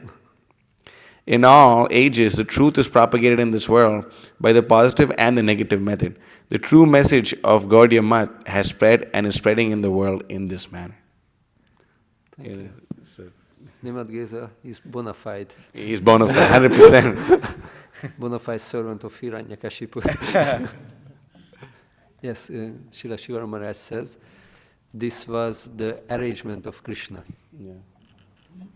In all ages, the truth is propagated in this world by the positive and the negative method. The true message of Gaudiya Mat has spread and is spreading in the world in this manner. Thank you. Nimad Geza is bona fide. He's bona fide, 100%. Bona fide servant of Hiranyakashipu. Yes, Srila Shiva Maharaj says, this was the arrangement of Krishna. Yeah.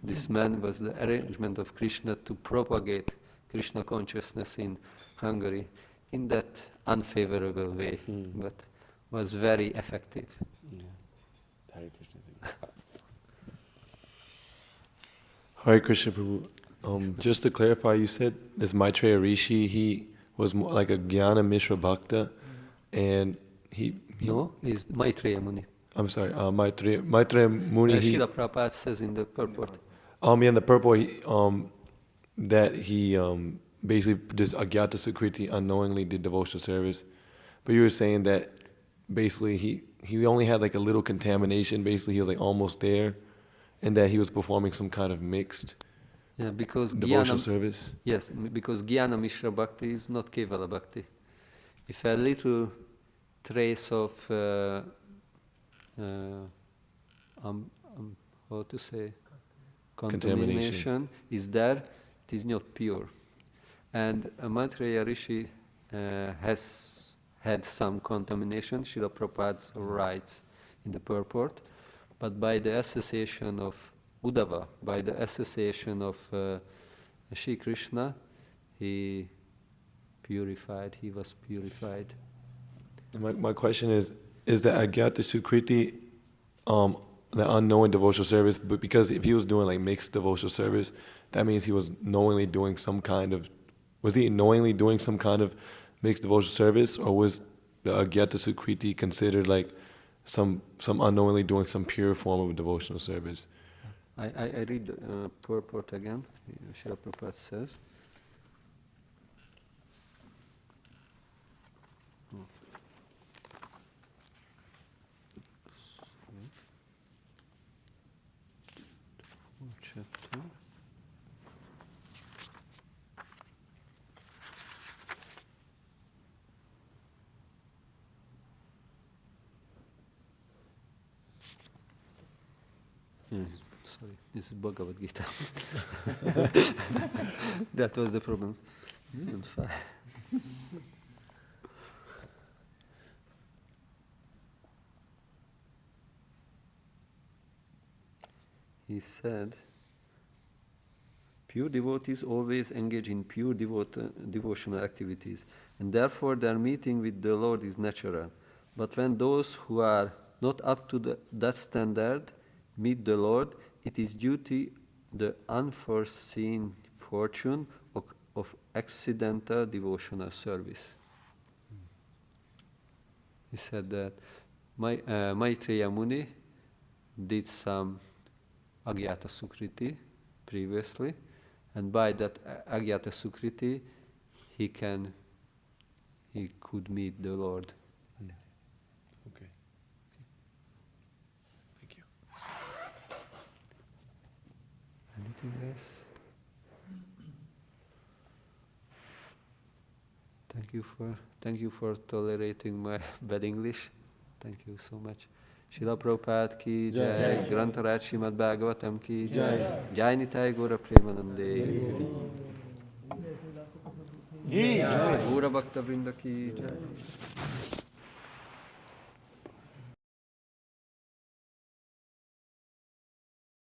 This man was the arrangement of Krishna to propagate Krishna consciousness in Hungary in that unfavorable way, but was very effective. Yeah. Hare Krishna. Hare Krishna Prabhu. Just to clarify, you said this Maitreya Rishi, he was more like a Jnana Mishra Bhakta, and he No, is Maitreya Muni. I'm sorry, Maitreya Muni. Srila Prabhupada says in the purport. In the purport, that he basically just agyata sukriti, unknowingly did devotional service. But you were saying that basically he only had like a little contamination. Basically, he was like almost there, and that he was performing some kind of mixed because devotional service. Yes, because Jnana Mishra Bhakti is not Kevala Bhakti. If a little trace of how to say, contamination is there, it is not pure. And Maitreya Rishi has had some contamination, Srila Prabhupada writes in the purport, but by the association of Uddhava, by the association of Shri Krishna, he was purified. My question is the agyata sukriti the unknowing devotional service? But because if he was doing like mixed devotional service, that means he was knowingly doing some kind of, was he knowingly doing some kind of mixed devotional service, or was the agyata sukriti considered like some unknowingly doing some pure form of devotional service? I read the purport again. Srila Prabhupada says, chapter. Sorry, this is Bhagavad Gita. That was the problem. Fine. He said, pure devotees always engage in pure devotional activities, and therefore their meeting with the Lord is natural. But when those who are not up to that standard meet the Lord, it is due to the unforeseen fortune of accidental devotional service. He said that Maitreya Muni did some Agyata Sukriti previously, and by that Agyata Sukriti he could meet the Lord. Okay. Thank you. Anything else? Thank you for tolerating my bad English. Thank you so much. Srila Prabhupada ki jai, Grantaraj Srimad Bhagavatam ki jai, Jai Nitai Gaura Premanande, Gaura Bhakta Vrinda ki jai.